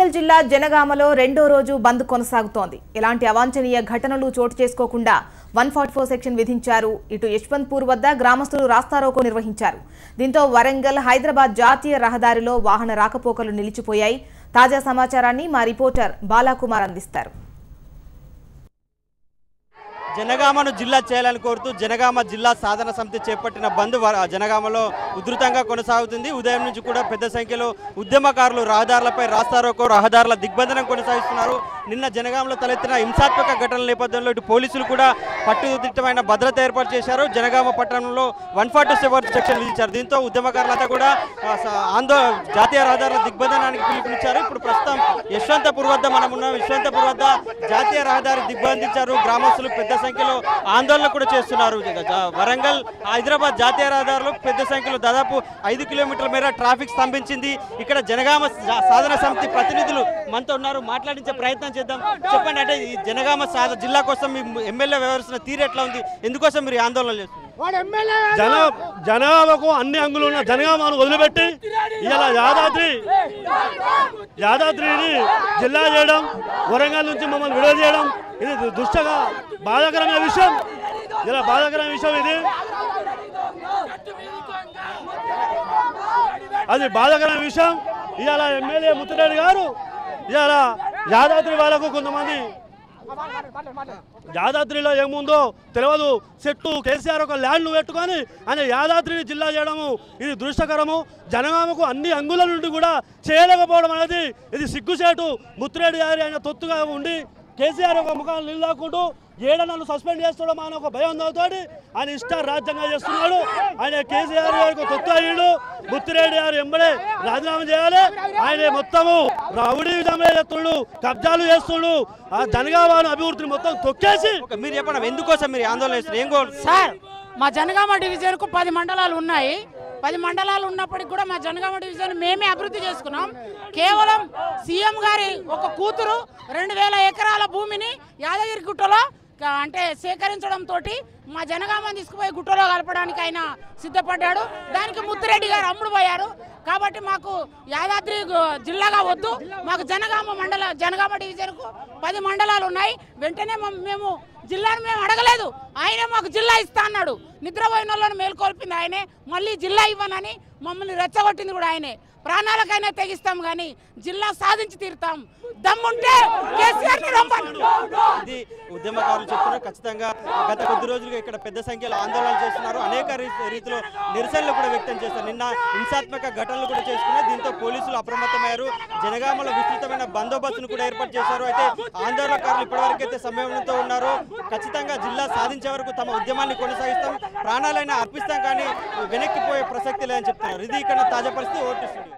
వరంగల్ జిల్లా జనగామలో రెండో రోజు బంద్ కొనసాగుతోంది. ఎలాంటి అవాంఛనీయ ఘటనలు చోటు చేసుకోకుండా 144 సెక్షన్ విధించారు. ఇటు యశ్వంత్పూర్ వద్ద గ్రామస్తులు రాస్తారోకో నిర్వహించారు. దీంతో వరంగల్ హైదరాబాద్ జాతీయ రహదారిలో వాహన రాకపోకలు నిలిచిపోయాయి. తాజా సమాచారాన్ని మా రిపోర్టర్ బాలాకుమార్ అందిస్తారు. జనగామను జిల్లా చేయాలని కోరుతూ జనగామ జిల్లా సాధన సమితి చేపట్టిన బంద్ జనగామలో ఉధృతంగా కొనసాగుతుంది. ఉదయం నుంచి కూడా పెద్ద సంఖ్యలో ఉద్యమకారులు రహదారులపై రాస్తారోకో రహదారుల దిగ్బంధనం కొనసాగిస్తున్నారు. నిన్న జనగామలో తలెత్తిన హింసాత్మక ఘటనల నేపథ్యంలో ఇటు పోలీసులు కూడా పట్టుదిట్టమైన భద్రత ఏర్పాటు చేశారు. జనగామ పట్టణంలో 147 సెక్షన్ విధించారు. దీంతో ఉద్యమకారులంతా కూడా జాతీయ రహదారుల దిగ్బంధనానికి పిలుపునిచ్చారు. ఇప్పుడు ప్రస్తుతం యశ్వంతపూర్ వద్ద మనం ఉన్నాం. యశ్వంతపూర్ వద్ద జాతీయ రహదారి దిగ్బంధించారు. గ్రామస్తులు పెద్ద సంఖ్యలో ఆందోళన కూడా చేస్తున్నారు. వరంగల్ హైదరాబాద్ జాతీయ రహదారిలో పెద్ద సంఖ్యలో దాదాపు 5 కిలోమీటర్ల మేర ట్రాఫిక్ స్తంభించింది. ఇక్కడ జనగామ సాధన సమితి ప్రతినిధులు మనతో ఉన్నారు. మాట్లాడించే ప్రయత్నం చేద్దాం. చెప్పండి, అంటే ఈ జనగామ జిల్లా కోసం మీ ఎమ్మెల్యే వ్యవహరిస్తున్న తీరు ఎట్లా ఉంది? ఎందుకోసం మీరు ఆందోళన చేస్తున్నారు? జనగామకు అన్ని అంగులు ఉన్న జనగామను వదిలిపెట్టి ఇలా యాదాద్రిని జిల్లా చేయడం, వరంగల్ నుంచి మమ్మల్ని విడుదల చేయడం ఇది దుష్టగా బాధాకరమైన విషయం. ఇలా బాధాకరమైన విషయం ఇది. అది బాధాకరమైన విషయం. ఇవాళ ఎమ్మెల్యే ముత్తిరెడ్డి గారు ఇవాళ యాదాద్రి వాళ్ళకు కొంతమంది యాదాద్రిలో ఏముందో తెలియదు, చెట్టు కేసీఆర్ ఒక ల్యాండ్ను పెట్టుకొని ఆయన యాదాద్రిని జిల్లా చేయడము ఇది దృష్టకరము. జనగామకు అన్ని అంగుల నుండి కూడా చేయలేకపోవడం అనేది ఇది సిగ్గుచేటు. ముత్తిరెడ్డి గారి ఆయన తొత్తుగా ఉండి కేసీఆర్ ఒక ముఖాలు నిలదాకుంటూ ఏడనన్ను సస్పెండ్ చేస్తాడు అని ఒక భయం తోటి ఆయన ఇష్ట రాజ్యంగా చేస్తున్నాడు. ఆయన కేసీఆర్ గారికి తొత్తు అయ్యాడు. ముత్తిరెడ్డి గారు ఎంబడే రాజీనామా చేయాలి. ఆయన మొత్తము రౌడీజమే చేస్తున్నాడు, కబ్జాలు చేస్తున్నాడు. ఆ జనగామ అభివృద్ధిని మొత్తం తొక్కేసి మీరు చెప్పండి, ఎందుకోసం మీరు ఆందోళన చేస్తున్నారు? ఏం కోరు సార్? మా జనగామ డివిజన్కు 10 మండలాలు ఉన్నాయి. 10 మండలాలు ఉన్నప్పటికీ కూడా మా జనగామ డివిజన్ మేమే అభివృద్ధి చేసుకున్నాం. కేవలం సీఎం గారి ఒక కూతురు 2000 ఎకరాల భూమిని యాదగిరి గుట్టలో అంటే సేకరించడంతో మా జనగామని తీసుకుపోయి గుట్టలో కలపడానికి ఆయన సిద్ధపడ్డాడు. దానికి ముత్తిరెడ్డి గారు అమ్ముడు పోయారు. కాబట్టి మాకు యాదాద్రి జిల్లాగా వద్దు, మాకు జనగామ డివిజన్కు 10 మండలాలు ఉన్నాయి. వెంటనే మేము జిల్లాను మేము అడగలేదు, ఆయనే మాకు జిల్లా ఇస్తా అన్నాడు. నిద్రపోయిన వాళ్ళని మేల్కొల్పింది ఆయనే. మళ్ళీ జిల్లా ఇవ్వనని మమ్మల్ని రెచ్చగొట్టింది కూడా ఆయనే. ప్రాణాలకైనా తెగిస్తాం కానీ జిల్లా సాధించి తీరుతాం. దమ్ముంటే ఇది ఉద్యమకారులు చెప్తున్నారు. ఖచ్చితంగా గత కొద్ది రోజులుగా ఇక్కడ పెద్ద సంఖ్యలో ఆందోళనలు చేస్తున్నారు. అనేక రీతిలో నిరసనలు కూడా వ్యక్తం చేస్తారు. నిన్న హింసాత్మక ఘటనలు కూడా చేసుకున్నారు. దీంతో పోలీసులు అప్రమత్తమయ్యారు. జనగామలో విస్తృతమైన బందోబస్తును కూడా ఏర్పాటు చేశారు. అయితే ఆందోళనకారులు ఇప్పటివరకు అయితే సంయమనంతో ఉన్నారు. ఖచ్చితంగా జిల్లా సాధించే వరకు తమ ఉద్యమాన్ని కొనసాగిస్తాం, ప్రాణాలైనా అర్పిస్తాం, కానీ వెనక్కిపోయే ప్రసక్తి లేదని చెప్తున్నారు. ఇది ఇక్కడ తాజా పరిస్థితి. Vote studio.